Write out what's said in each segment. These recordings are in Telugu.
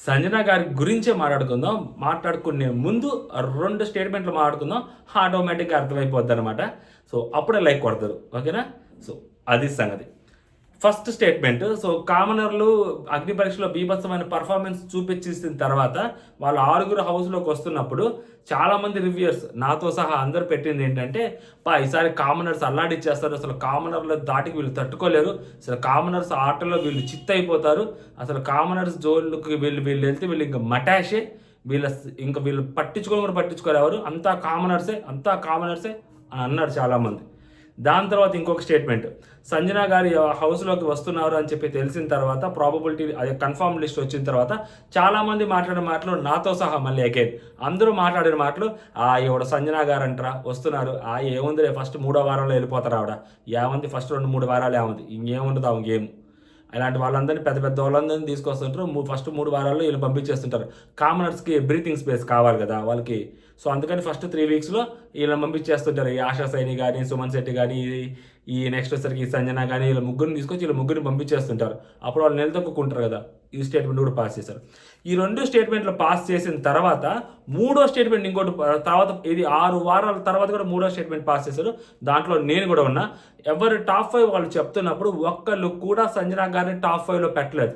సంజన గారి గురించే మాట్లాడుకుందాం. మాట్లాడుకునే ముందు 2 స్టేట్మెంట్లు మాట్లాడుకుందాం. ఆటోమేటిక్గా అర్థమైపోద్ది అనమాట. సో అప్పుడే లైక్ కొడతారు. ఓకేనా? సో అది సంగతి. First statement. సో కామనర్లు అగ్ని పరీక్షలో బీభత్సమైన పర్ఫార్మెన్స్ చూపించేసిన తర్వాత వాళ్ళు 6 హౌస్లోకి వస్తున్నప్పుడు చాలామంది రివ్యూయర్స్ నాతో సహా అందరు పెట్టింది ఏంటంటే, ఈసారి కామనర్స్ అల్లాడిచ్చేస్తారు, అసలు కామనర్ల దాటికి వీళ్ళు తట్టుకోలేరు, అసలు కామనర్స్ ఆటలో వీళ్ళు చిత్తైపోతారు, అసలు కామనర్స్ జోన్లకు వీళ్ళు వెళ్తే వీళ్ళు ఇంకా మటాషే, వీళ్ళు పట్టించుకోరు ఎవరు, అంతా కామనర్సే అని అన్నారు చాలామంది. దాని తర్వాత ఇంకొక స్టేట్మెంట్, సంజన గారి హౌస్లోకి వస్తున్నారు అని చెప్పి తెలిసిన తర్వాత ప్రాబబిలిటీ అదే కన్ఫర్మ్ లిస్ట్ వచ్చిన తర్వాత చాలామంది మాట్లాడిన మాటలు నాతో సహా మళ్ళీ అగైన్ అందరూ మాట్లాడిన మాటలు, ఇవిడ సంజన గారు అంటారా వస్తున్నారు, ఏముందిలే ఫస్ట్ 3వ వారంలో వెళ్ళిపోతారు ఆవిడ, ఏముంది ఫస్ట్ 2-3 వారాలు ఏముంది, ఇంకేముండదు ఆమె గేమ్. అలాంటి వాళ్ళందరినీ పెద్ద వాళ్ళందరినీ తీసుకొస్తుంటారు. ఫస్ట్ 3 వారాల్లో వీళ్ళు పంపించేస్తుంటారు. కామనర్స్కి బ్రీతింగ్ స్పేస్ కావాలి కదా వాళ్ళకి. సో అందుకని ఫస్ట్ 3 వీక్స్లో వీళ్ళని పంపించేస్తుంటారు. ఈ ఆశా సైని కానీ, సుమన్ శెట్టి కానీ, ఈ నెక్స్ట్ వచ్చేసరికి సంజన కానీ, వీళ్ళ ముగ్గురిని తీసుకొచ్చి వీళ్ళ ముగ్గురిని పంపించేస్తుంటారు. అప్పుడు వాళ్ళు నిలదొక్కుంటారు కదా. ఈ స్టేట్మెంట్ కూడా పాస్ చేశారు. ఈ 2 స్టేట్మెంట్లు పాస్ చేసిన తర్వాత 3వ స్టేట్మెంట్ ఇంకోటి తర్వాత, ఇది 6 వారాల తర్వాత కూడా 3వ స్టేట్మెంట్ పాస్ చేశారు. దాంట్లో నేను కూడా ఉన్నా. ఎవరు టాప్ 5 వాళ్ళు చెప్తున్నప్పుడు ఒక్కళ్ళు కూడా సంజన గారిని టాప్ 5లో పెట్టలేదు.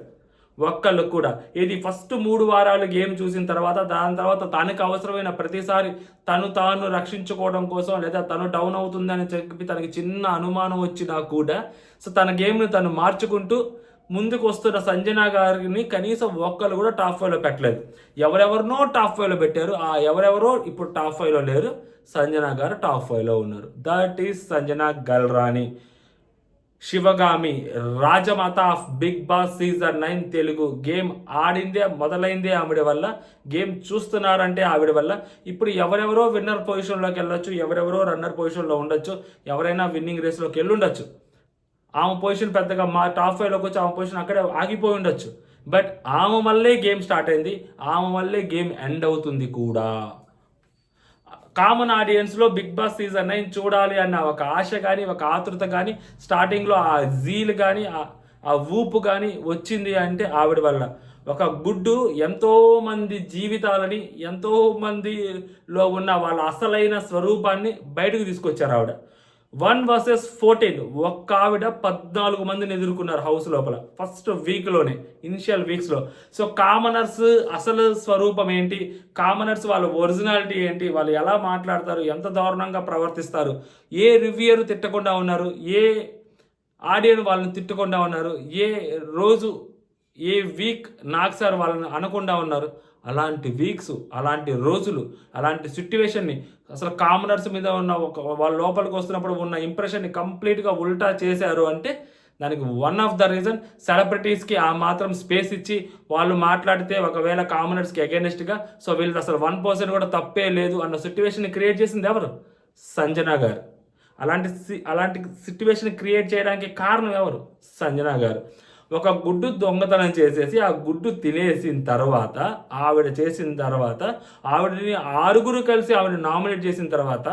ఒక్కళ్ళు కూడా. ఇది ఫస్ట్ 3 వారాలు గేమ్ చూసిన తర్వాత, దాని తర్వాత తనకు అవసరమైన ప్రతిసారి తాను రక్షించుకోవడం కోసం, లేదా తను డౌన్ అవుతుందని చెప్పి తనకి చిన్న అనుమానం వచ్చినా కూడా సో తన గేమ్ను తను మార్చుకుంటూ ముందుకు వస్తున్న సంజన గారిని కనీసం ఒక్కళ్ళు కూడా టాప్ 5లో పెట్టలేదు. ఎవరెవరినో టాప్ 5లో పెట్టారు. ఎవరెవరో ఇప్పుడు టాప్ 5లో లేరు. సంజన గారు టాప్ 5లో ఉన్నారు. That is Sanjana Galrani, Sivagami, Rajamata of Bigg Boss season 9 Telugu. Game మొదలైందే ఆవిడ వల్ల, గేమ్ చూస్తున్నారంటే ఆవిడ వల్ల. ఇప్పుడు ఎవరెవరో విన్నర్ పొజిషన్లోకి వెళ్ళొచ్చు, ఎవరెవరో రన్నర్ పొజిషన్లో ఉండొచ్చు, ఎవరైనా విన్నింగ్ రేస్లోకి వెళ్ళుండొచ్చు. ఆమె పొజిషన్ పెద్దగా మా టాప్ 5లోకి వచ్చి ఆమె పొజిషన్ అక్కడే ఆగిపోయి ఉండొచ్చు. బట్ ఆమె వల్లే గేమ్ స్టార్ట్ అయింది, ఆమె వల్లే గేమ్ ఎండ్ అవుతుంది కూడా. కామన్ ఆడియన్స్లో బిగ్ బాస్ సీజన్ 9 చూడాలి అన్న ఒక ఆశ కానీ, ఒక ఆతృత కానీ, స్టార్టింగ్లో ఆ జీల్ కానీ, ఆ ఊపు కానీ వచ్చింది అంటే ఆవిడ వల్ల. ఒక గుడ్డు ఎంతోమంది జీవితాలని, ఎంతోమందిలో ఉన్న వాళ్ళ అసలైన స్వరూపాన్ని బయటకు తీసుకొచ్చారు ఆవిడ. 1 vs 14 ఒక్క ఆవిడ 14 మందిని ఎదుర్కొన్నారు హౌస్ లోపల ఫస్ట్ వీక్లోనే, ఇనిషియల్ వీక్స్లో. సో కామనర్స్ అసలు స్వరూపం ఏంటి, కామనర్స్ వాళ్ళ ఒరిజినాలిటీ ఏంటి, వాళ్ళు ఎలా మాట్లాడతారు, ఎంత దారుణంగా ప్రవర్తిస్తారు, ఏ రివ్యూయర్ తిట్టకుండా ఉన్నారు, ఏ ఆడియన్ వాళ్ళని తిట్టకుండా ఉన్నారు, ఏ రోజు ఏ వీక్ నాకు సార్ వాళ్ళని అనకుండా ఉన్నారు. అలాంటి వీక్స్, అలాంటి రోజులు, అలాంటి సిట్యువేషన్ని అసలు కామనర్స్ మీద ఉన్న వాళ్ళ లోపలికి వస్తున్నప్పుడు ఉన్న ఇంప్రెషన్ని కంప్లీట్గా ఉల్టా చేశారు అంటే దానికి వన్ ఆఫ్ ద రీజన్ సెలబ్రిటీస్కి ఆ మాత్రం స్పేస్ ఇచ్చి వాళ్ళు మాట్లాడితే ఒకవేళ కామనర్స్కి అగైనెస్ట్గా సో వీళ్ళది అసలు 1% కూడా తప్పే లేదు అన్న సిట్యువేషన్ని క్రియేట్ చేసింది ఎవరు? సంజన గారు. అలాంటి సిట్యువేషన్ క్రియేట్ చేయడానికి కారణం ఎవరు? సంజన గారు. ఒక గుడ్డు దొంగతనం చేసేసి ఆ గుడ్డు తినేసిన తర్వాత, ఆవిడని 6 కలిసి ఆవిడని నామినేట్ చేసిన తర్వాత,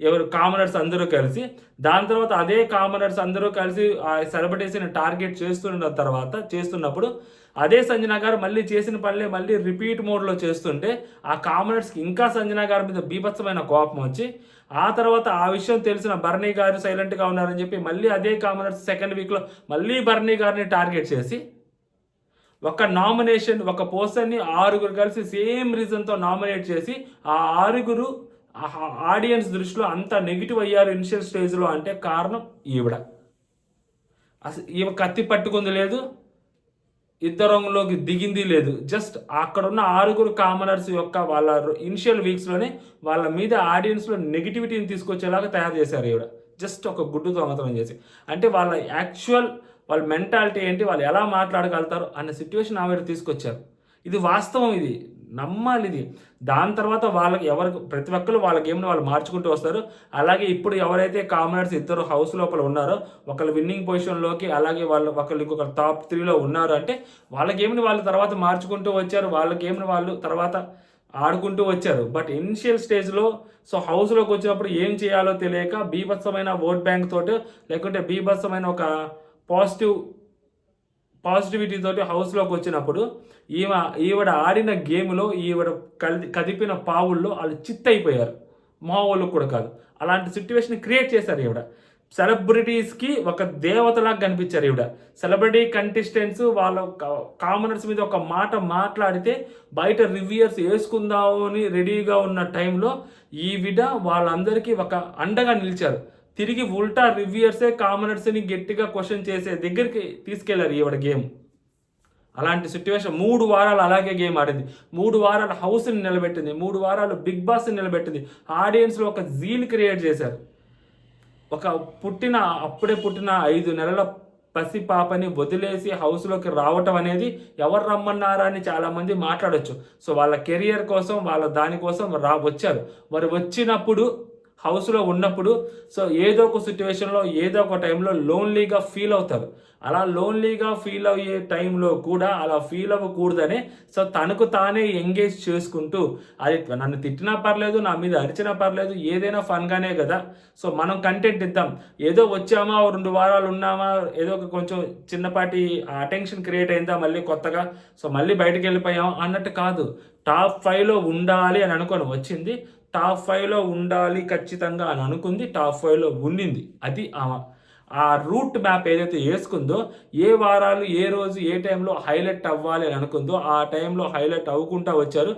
ఎవరు కామనర్స్ అందరూ కలిసి, దాని తర్వాత అదే కామనర్స్ అందరూ కలిసి ఆ సెలబ్రిటీస్ని టార్గెట్ చేస్తున్నప్పుడు అదే సంజన గారు మళ్ళీ చేసిన పనులే మళ్ళీ రిపీట్ మోడ్లో చేస్తుంటే ఆ కామనర్స్కి ఇంకా సంజన గారి మీద బీభత్సమైన కోపం వచ్చి, ఆ తర్వాత ఆ విషయం తెలిసిన బర్నీ గారు సైలెంట్గా ఉన్నారని చెప్పి మళ్ళీ అదే కామనర్స్ సెకండ్ వీక్లో మళ్ళీ బర్నీ గారిని టార్గెట్ చేసి ఒక నామినేషన్, ఒక పర్సన్ని 6 కలిసి సేమ్ రీజన్తో నామినేట్ చేసి ఆ 6 ఆడియన్స్ దృష్టిలో అంత నెగిటివ్ అయ్యారు ఇనిషియల్ స్టేజ్లో అంటే కారణం ఈవిడ. అసలు ఈమె కత్తి పట్టుకుంది లేదు, యుద్ధరంగంలోకి దిగింది లేదు. జస్ట్ అక్కడున్న 6 కామనర్స్ యొక్క వాళ్ళ ఇనిషియల్ వీక్స్లోనే వాళ్ళ మీద ఆడియన్స్లో నెగిటివిటీని తీసుకొచ్చేలాగా తయారు చేశారు ఈవిడ. జస్ట్ ఒక గుడ్డు దొంగతనం చేసి. అంటే వాళ్ళ మెంటాలిటీ ఏంటి, వాళ్ళు ఎలా మాట్లాడగలుగుతారు అన్న సిట్యువేషన్ ఆవిడ తీసుకొచ్చారు. ఇది వాస్తవం, ఇది నమ్మాలి. ఇది దాని తర్వాత ప్రతి ఒక్కరు వాళ్ళ గేమ్ని వాళ్ళు మార్చుకుంటూ వస్తారు. అలాగే ఇప్పుడు ఎవరైతే కామనర్స్ 2 హౌస్ లోపల ఉన్నారో, ఒకళ్ళు విన్నింగ్ పొజిషన్లోకి, అలాగే ఒకళ్ళు ఇంకొక టాప్ 3లో ఉన్నారు అంటే వాళ్ళ గేమ్ని వాళ్ళు తర్వాత మార్చుకుంటూ వచ్చారు, వాళ్ళ గేమ్ని వాళ్ళు తర్వాత ఆడుకుంటూ వచ్చారు. బట్ ఇనిషియల్ స్టేజ్లో సో హౌస్లోకి వచ్చినప్పుడు ఏం చేయాలో తెలియక బీభత్సమైన ఓట్ బ్యాంక్ తోటి, లేకుంటే బీభత్సమైన ఒక పాజిటివిటీ తోటి హౌస్లోకి వచ్చినప్పుడు ఈవిడ ఆడిన గేమ్లో ఈవిడ కదిపిన పావుల్లో వాళ్ళు చిత్తయిపోయారు. మా వాళ్ళకు కూడా కాదు, అలాంటి సిచ్యువేషన్ క్రియేట్ చేశారు ఈవిడ. సెలబ్రిటీస్కి ఒక దేవతలాగా కనిపించారు ఈవిడ. సెలబ్రిటీ కంటెస్టెంట్స్ వాళ్ళ కామనర్స్ మీద ఒక మాట మాట్లాడితే బయట రివ్యూయర్స్ వేసుకుందాము అని రెడీగా ఉన్న టైంలో ఈవిడ వాళ్ళందరికీ ఒక అండగా నిలిచారు. తిరిగి ఉల్టా రివ్యూయర్సే కామనర్స్ని గట్టిగా క్వశ్చన్ చేసే దగ్గరికి తీసుకెళ్లారు ఈవిడ గేమ్. అలాంటి సిచ్యువేషన్ 3 వారాలు అలాగే గేమ్ ఆడింది. 3 వారాలు హౌస్ని నిలబెట్టింది, 3 వారాలు బిగ్ బాస్ని నిలబెట్టింది. ఆడియన్స్లో ఒక జీల్ క్రియేట్ చేశారు. అప్పుడే పుట్టిన 5 నెలల పసి పాపని వదిలేసి హౌస్లోకి రావటం అనేది ఎవరు రమ్మన్నారా అని చాలామంది మాట్లాడొచ్చు. సో వాళ్ళ కెరియర్ కోసం వాళ్ళ దానికోసం వచ్చారు. మరి వచ్చినప్పుడు హౌస్లో ఉన్నప్పుడు సో ఏదో ఒక సిచ్యువేషన్లో ఏదో ఒక టైంలో లోన్లీగా ఫీల్ అవుతారు. అలా లోన్లీగా ఫీల్ అయ్యే టైంలో కూడా అలా ఫీల్ అవ్వకూడదనే సో తనకు తానే ఎంగేజ్ చేసుకుంటూ అది నన్ను తిట్టినా పర్లేదు, నా మీద అరిచినా పర్లేదు, ఏదైనా ఫన్గానే కదా, సో మనం కంటెంట్ ఇద్దాం, ఏదో వచ్చామా 2 వారాలు ఉన్నామా, ఏదో ఒక కొంచెం చిన్నపాటి అటెన్షన్ క్రియేట్ అయిందా మళ్ళీ కొత్తగా, సో మళ్ళీ బయటకు వెళ్ళిపోయాం అన్నట్టు కాదు. టాప్ 5లో ఉండాలి అని అనుకొని వచ్చింది, టాప్ 5లో ఉండాలి ఖచ్చితంగా అని అనుకుంది, టాప్ 5లో ఉండింది. అది ఆ రూట్ మ్యాప్ ఏదైతే వేసుకుందో, ఏ వారాలు ఏ రోజు ఏ టైంలో హైలైట్ అవ్వాలి అని అనుకుందో ఆ టైంలో హైలైట్ అవ్వకుండా వచ్చారు.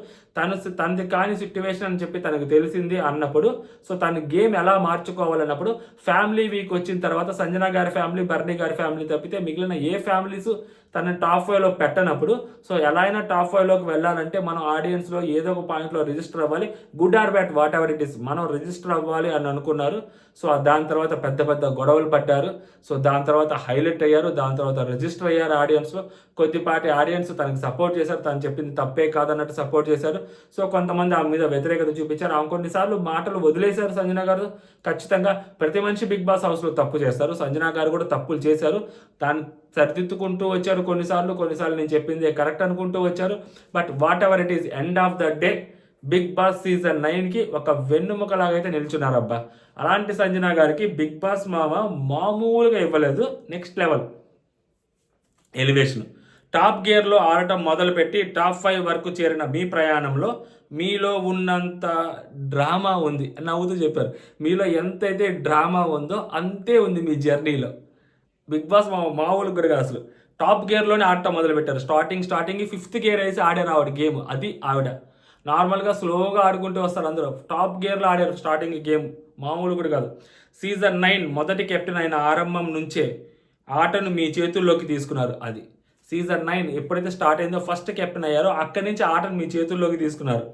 తనది కాని సిట్యువేషన్ అని చెప్పి తనకు తెలిసింది అన్నప్పుడు సో తన గేమ్ ఎలా మార్చుకోవాలన్నప్పుడు ఫ్యామిలీ వీక్ వచ్చిన తర్వాత సంజన గారి ఫ్యామిలీ, బర్నీ గారి ఫ్యామిలీ తప్పితే మిగిలిన ఏ ఫ్యామిలీస్ తన టాప్ 5లో పెట్టనప్పుడు సో ఎలా అయినా టాప్ 5లోకి వెళ్ళాలంటే మనం ఆడియన్స్లో ఏదో ఒక పాయింట్లో రిజిస్టర్ అవ్వాలి. Good or bad what ever it is మనం రిజిస్టర్ అవ్వాలి అని అనుకున్నారు. సో దాని తర్వాత పెద్ద పెద్ద గొడవలు పడ్డారు. సో దాని తర్వాత హైలైట్ అయ్యారు, దాని తర్వాత రిజిస్టర్ అయ్యారు ఆడియన్స్లో. కొద్దిపాటి ఆడియన్స్ తనకు సపోర్ట్ చేశారు, తను చెప్పింది తప్పే కాదన్నట్టు సపోర్ట్ చేశారు. సో కొంతమంది ఆమె మీద వ్యతిరేకత చూపించారు. ఆమె కొన్నిసార్లు మాటలు వదిలేశారు సంజన గారు. ఖచ్చితంగా ప్రతి మనిషి బిగ్ బాస్ హౌస్లో తప్పు చేస్తారు, సంజన గారు కూడా తప్పులు చేశారు. దాన్ని సరిదిద్దుకుంటూ వచ్చారు. కొన్నిసార్లు నేను చెప్పింది కరెక్ట్ అనుకుంటూ వచ్చారు. But what ever it is, end of the day big Boss season 9కి ఒక వెన్నుముకలాగైతే నిల్చున్నారు అబ్బా. అలాంటి సంజన గారికి బిగ్ బాస్ మామూలుగా ఇవ్వలేదు. Next level elevation. టాప్ గేర్లో ఆడటం మొదలుపెట్టి టాప్ 5 వరకు చేరిన మీ ప్రయాణంలో మీలో ఉన్నంత డ్రామా ఉంది. నవ్వుతూ చెప్పారు, మీలో ఎంతైతే డ్రామా ఉందో అంతే ఉంది మీ జర్నీలో. బిగ్ బాస్ మామూలు గురిగా అసలు టాప్ గేర్లోనే ఆడటం మొదలుపెట్టారు. స్టార్టింగ్ 5th గేర్ వేసి ఆడారు ఆవిడ గేమ్. అది ఆవిడ నార్మల్గా స్లోగా ఆడుకుంటూ వస్తారు అందరూ. టాప్ గేర్లో ఆడారు స్టార్టింగ్ గేమ్, మామూలు కూడా కాదు. సీజన్ 9 మొదటి కెప్టెన్ అయిన ఆరంభం నుంచే ఆటను మీ చేతుల్లోకి తీసుకున్నారు. అది సీజన్ 9 ఎప్పుడైతే స్టార్ట్ అయిందో ఫస్ట్ కెప్టెన్ అయ్యారో అక్కడి నుంచి ఆటను మీ చేతుల్లోకి తీసుకున్నారు.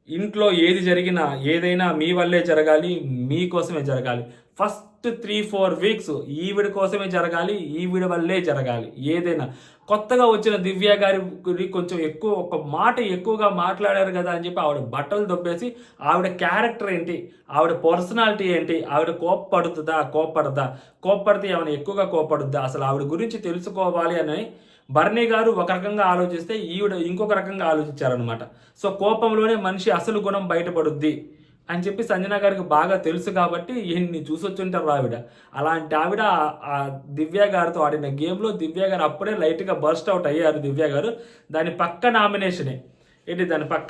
ఇంట్లో ఏది జరిగినా ఏదైనా మీ వల్లే జరగాలి, మీకోసమే జరగాలి. ఫస్ట్ 3-4 వీక్స్ ఈవిడ కోసమే జరగాలి, ఈవిడ వల్లే జరగాలి ఏదైనా. కొత్తగా వచ్చిన దివ్య గారి కొంచెం ఒక మాట ఎక్కువగా మాట్లాడారు కదా అని చెప్పి ఆవిడ బట్టలు దొబ్బేసి ఆవిడ క్యారెక్టర్ ఏంటి, ఆవిడ పర్సనాలిటీ ఏంటి, ఆవిడ కోప్పడితే ఏమైనా ఎక్కువగా కోప్పడుద్దా, అసలు ఆవిడ గురించి తెలుసుకోవాలి అని బర్నీ గారు ఒక రకంగా ఆలోచిస్తే ఈవిడ ఇంకొక రకంగా ఆలోచించారనమాట. సో కోపంలోనే మనిషి అసలు గుణం బయటపడుద్ది అని చెప్పి సంజన గారికి బాగా తెలుసు కాబట్టి ఎన్ని చూసొచ్చుంటారు ఆవిడ. అలాంటి ఆవిడ ఆ దివ్య గారితో ఆడిన గేమ్లో దివ్య గారు అప్పుడే లైట్గా బర్స్ట్ అవుట్ అయ్యారు. దివ్య గారు దాని పక్క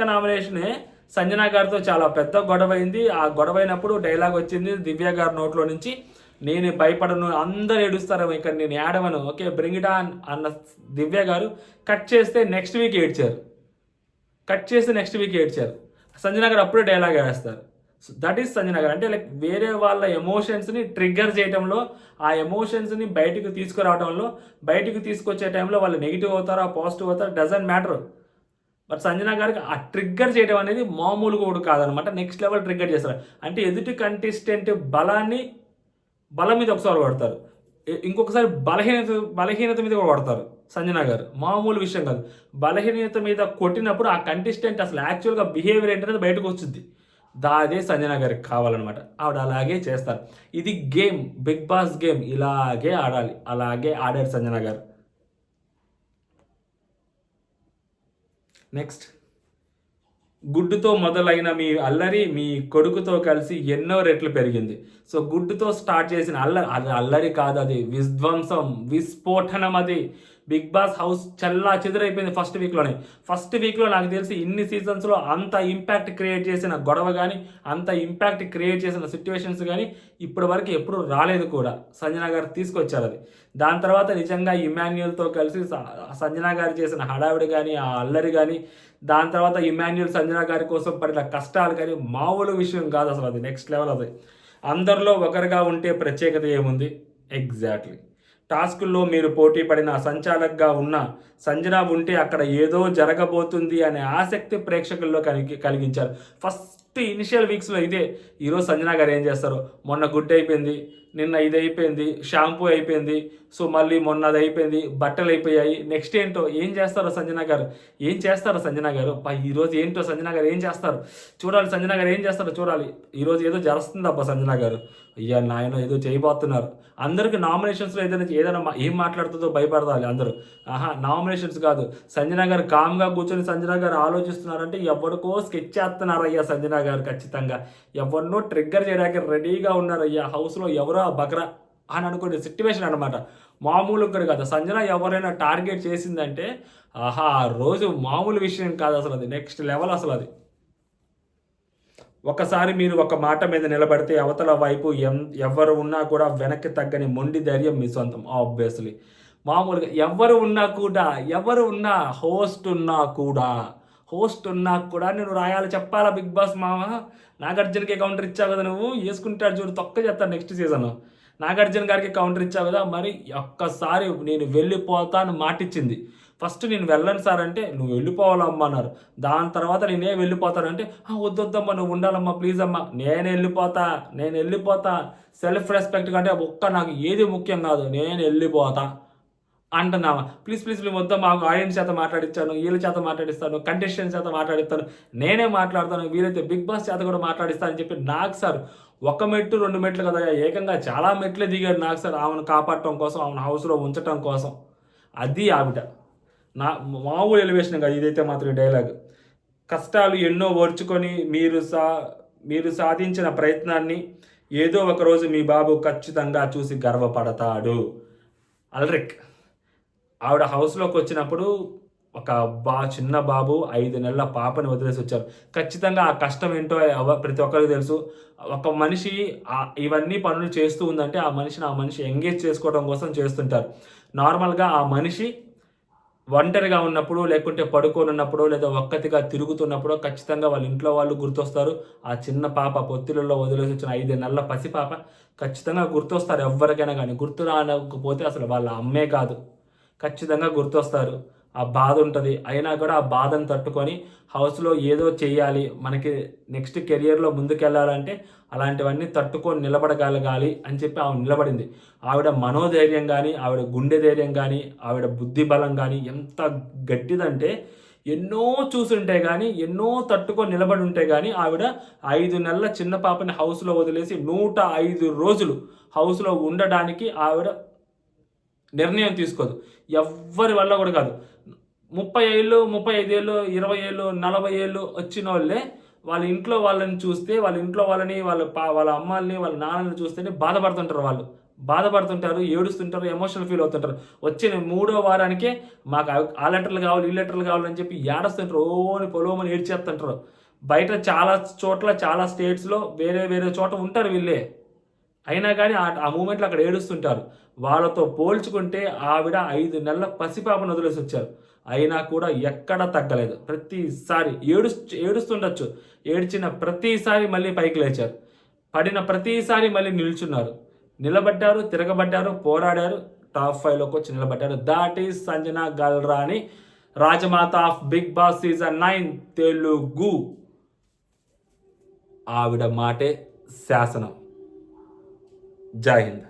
నామినేషనే సంజన గారితో చాలా పెద్ద గొడవ అయింది. ఆ గొడవ అయినప్పుడు డైలాగ్ వచ్చింది దివ్య గారి నోట్లో నుంచి, నేను భయపడను, అందరు ఏడుస్తారు, ఇక్కడ నేను ఏడవను, ఓకే బ్రింగ్ ఇట్ ఆన్ అన్న దివ్య గారు కట్ చేస్తే నెక్స్ట్ వీక్ ఏడ్చారు. సంజన గారు అప్పుడే డైలాగ్ వేస్తారు. సో దట్ ఈస్ సంజన గారు. అంటే లైక్ వేరే వాళ్ళ ఎమోషన్స్ని ట్రిగ్గర్ చేయడంలో, ఆ ఎమోషన్స్ని బయటకు తీసుకురావడంలో, బయటకు తీసుకొచ్చే టైంలో వాళ్ళు నెగిటివ్ అవుతారా పాజిటివ్ అవుతారా డజంట్ మ్యాటర్. బట్ సంజన గారికి ఆ ట్రిగ్గర్ చేయడం అనేది మామూలుగా కూడా కాదనమాట. నెక్స్ట్ లెవెల్ ట్రిగ్గర్ చేస్తారు. అంటే ఎదుటి కంటెస్టెంట్ బలం మీద ఒకసారి కొడతారు, ఇంకొకసారి బలహీనత మీద కూడా కొడతారు సంజన గారు. మామూలు విషయం కాదు. బలహీనత మీద కొట్టినప్పుడు ఆ కంటెస్టెంట్ అసలు యాక్చువల్గా బిహేవియర్ ఏంటనేది బయటకు వచ్చింది. అదే సంజన గారికి కావాలన్నమాట. ఆవిడ అలాగే చేస్తారు. ఇది గేమ్, బిగ్ బాస్ గేమ్ ఇలాగే ఆడాలి, అలాగే ఆడారు సంజన గారు. నెక్స్ట్, గుడ్డుతో మొదలైన మీ అల్లరి మీ కొడుకుతో కలిసి ఎన్నో రెట్లు పెరిగింది. సో గుడ్డుతో స్టార్ట్ చేసిన అల్లరి కాదు, అది విధ్వంసం, విస్ఫోటనం. అది బిగ్ బాస్ హౌస్ చల్లా చెదురైపోయింది ఫస్ట్ వీక్లో నాకు తెలిసి ఇన్ని సీజన్స్లో అంత ఇంపాక్ట్ క్రియేట్ చేసిన గొడవ కానీ అంత ఇంపాక్ట్ క్రియేట్ చేసిన సిచ్యువేషన్స్ కానీ ఇప్పటి వరకు ఎప్పుడు రాలేదు కూడా. సంజన గారు తీసుకొచ్చారు అది. దాని తర్వాత నిజంగా ఇమాన్యుయల్తో కలిసి సంజన గారు చేసిన హడావిడి కానీ ఆ అల్లరి కానీ, దాని తర్వాత ఇమాన్యుయల్ సంజన గారి కోసం పడిన కష్టాలు కానీ మామూలు విషయం కాదు అసలు. అది నెక్స్ట్ లెవెల్. అది అందరిలో ఒకరిగా ఉంటే ప్రత్యేకత ఏముంది? ఎగ్జాక్ట్లీ. టాస్కుల్లో మీరు పోటీ పడిన సంచాలకుగా ఉన్న సంజన ఉంటే అక్కడ ఏదో జరగబోతుంది అనే ఆసక్తి ప్రేక్షకుల్లో కలిగించారు. ఫస్ట్ ఇనిషియల్ వీక్స్లో ఇదే. ఈరోజు సంజన గారు ఏం చేస్తారు? మొన్న గుడ్ అయిపోయింది, నిన్న ఇది అయిపోయింది, షాంపూ అయిపోయింది, సో మళ్ళీ మొన్న అది అయిపోయింది, బట్టలు అయిపోయాయి, నెక్స్ట్ ఏంటో ఏం చేస్తారో సంజన గారు, ఈరోజు ఏంటో సంజన గారు ఏం చేస్తారు చూడాలి. సంజన గారు ఏం చేస్తారో చూడాలి. ఈరోజు ఏదో జరుస్తుంది అబ్బా సంజన గారు, అయ్యా నాయన ఏదో చేయబోతున్నారు. అందరికి నామినేషన్స్లో ఏదైనా ఏం మాట్లాడుతుందో భయపడతాలి అందరూ. నామినేషన్స్ కాదు, సంజన గారు కామ్గా కూర్చొని సంజన గారు ఆలోచిస్తున్నారంటే ఎవరికో స్కెచ్ చేస్తున్నారు అయ్యా సంజన గారు. ఖచ్చితంగా ఎవరినో ట్రిగ్గర్ చేయడానికి రెడీగా ఉన్నారు అయ్యా. హౌస్లో ఎవరో బక్రా అని అనుకునే సిట్యువేషన్ అనమాట. మామూలు కాదు. సంజన ఎవరైనా టార్గెట్ చేసిందంటే ఆ రోజు మామూలు విషయం కాదు అసలు. అది నెక్స్ట్ లెవెల్ అసలు. అది ఒకసారి మీరు ఒక మాట మీద నిలబడితే అవతల వైపు ఎవరు ఉన్నా కూడా వెనక్కి తగ్గని మొండి ధైర్యం మీ సొంతం. ఆబ్వియస్లీ మామూలుగా ఎవరు ఉన్నా హోస్ట్ ఉన్నా కూడా నేను రాయాలి చెప్పాలా బిగ్ బాస్ మామ. నాగార్జునకి కౌంటర్ ఇచ్చావు కదా నువ్వు, వేసుకుంటాడు చూడు తొక్క చేస్తాను నెక్స్ట్ సీజన్. నాగార్జున గారికి కౌంటర్ ఇచ్చావు కదా, మరి ఒక్కసారి నేను వెళ్ళిపోతాను మాటిచ్చింది. ఫస్ట్ నేను వెళ్ళను సార్ అంటే నువ్వు వెళ్ళిపోవాలమ్మా అన్నారు. దాని తర్వాత నేనే వెళ్ళిపోతానంటే వద్దొద్దమ్మా నువ్వు ఉండాలమ్మా ప్లీజ్ అమ్మా, నేను వెళ్ళిపోతా సెల్ఫ్ రెస్పెక్ట్ కంటే నాకు ఏది ముఖ్యం కాదు, నేను వెళ్ళిపోతా అంటున్నావా. ప్లీజ్ మేము వద్దాం, ఆడియన్స్ చేత మాట్లాడిస్తాను, వీళ్ళ చేత మాట్లాడిస్తాను, కంటెస్టెంట్స్ చేత మాట్లాడిస్తాను, నేనే మాట్లాడతాను, వీలైతే బిగ్ బాస్ చేత కూడా మాట్లాడిస్తానని చెప్పి నాకు సార్ 1 మెట్టు 2 మెట్లు కదా ఏకంగా చాలా మెట్లే దిగాడు నాకు సార్, ఆమెను కాపాడటం కోసం, ఆమెను హౌస్లో ఉంచటం కోసం. అది ఆవిడ మామూలు ఎలివేషన్ కాదు ఇదైతే మాత్రం డైలాగ్. కష్టాలు ఎన్నో ఓర్చుకొని మీరు సాధించిన ప్రయత్నాన్ని ఏదో ఒకరోజు మీ బాబు ఖచ్చితంగా చూసి గర్వపడతాడు. అల్రిక్ ఆవిడ హౌస్లోకి వచ్చినప్పుడు ఒక చిన్న బాబు 5 నెలల పాపని వదిలేసి వచ్చారు. ఖచ్చితంగా ఆ కష్టం ఏంటో ప్రతి ఒక్కరికి తెలుసు. ఒక మనిషి ఇవన్నీ పనులు చేస్తూ ఉందంటే ఆ మనిషి ఎంగేజ్ చేసుకోవడం కోసం చేస్తుంటారు. నార్మల్గా ఆ మనిషి ఒంటరిగా ఉన్నప్పుడు, లేకుంటే పడుకొని ఉన్నప్పుడు, లేదా ఒక్కతిగా తిరుగుతున్నప్పుడు ఖచ్చితంగా వాళ్ళ ఇంట్లో వాళ్ళు గుర్తొస్తారు. ఆ చిన్న పాప పొత్తిళ్ళలో వదిలేసి వచ్చిన 5 నెలల పసిపాప ఖచ్చితంగా గుర్తొస్తారు ఎవరికైనా కానీ. గుర్తు రాకపోతే అసలు వాళ్ళ అమ్మే కాదు, ఖచ్చితంగా గుర్తొస్తారు. ఆ బాధ ఉంటుంది. అయినా కూడా ఆ బాధను తట్టుకొని హౌస్లో ఏదో చేయాలి, మనకి నెక్స్ట్ కెరియర్లో ముందుకెళ్ళాలంటే అలాంటివన్నీ తట్టుకొని నిలబడగలగాలి అని చెప్పి ఆవిడ నిలబడింది. ఆవిడ మనోధైర్యం కానీ, ఆవిడ గుండె ధైర్యం కానీ, ఆవిడ బుద్ధి బలం కానీ ఎంత గట్టిదంటే ఎన్నో చూసుంటే కానీ, ఎన్నో తట్టుకొని నిలబడి ఉంటే కానీ ఆవిడ 5 నెలల చిన్న పాపని హౌస్లో వదిలేసి 105 రోజులు హౌస్లో ఉండడానికి ఆవిడ నిర్ణయం తీసుకోదు. ఎవ్వరి వల్ల కూడా కాదు. 30 ఏళ్ళు, 35 ఏళ్ళు, 20 ఏళ్ళు, 40 ఏళ్ళు వచ్చిన వాళ్ళే వాళ్ళ ఇంట్లో వాళ్ళని చూస్తే, వాళ్ళ ఇంట్లో వాళ్ళని, వాళ్ళ అమ్మాల్ని, వాళ్ళ నాన్నని చూస్తేనే బాధపడుతుంటారు, ఏడుస్తుంటారు, ఎమోషనల్ ఫీల్ అవుతుంటారు. వచ్చిన 3వ వారానికే మాకు ఆ లెటర్లు కావాలి, ఈ లెటర్లు కావాలని చెప్పి ఏడుస్తుంటారు, పొలవమని ఏడ్చేస్తుంటారు. బయట చాలా స్టేట్స్లో వేరే చోట ఉంటారు వీళ్ళే, అయినా కానీ ఆ మూమెంట్లో అక్కడ ఏడుస్తుంటారు. వాళ్ళతో పోల్చుకుంటే ఆవిడ 5 నెలల పసిపాపను వదిలేసి వచ్చారు, అయినా కూడా ఎక్కడ తగ్గలేదు. ప్రతిసారి ఏడుస్తుండొచ్చు, ఏడ్చిన ప్రతిసారి మళ్ళీ పైకి లేచారు, పడిన ప్రతిసారి మళ్ళీ నిలబడ్డారు, తిరగబడ్డారు, పోరాడారు, టాప్ 5లోకి వచ్చి నిలబడ్డారు. That is Sanjana Galrani, Rajamata of Bigg Boss season 9 Telugu. ఆవిడ మాటే శాసనం. జై హింద్.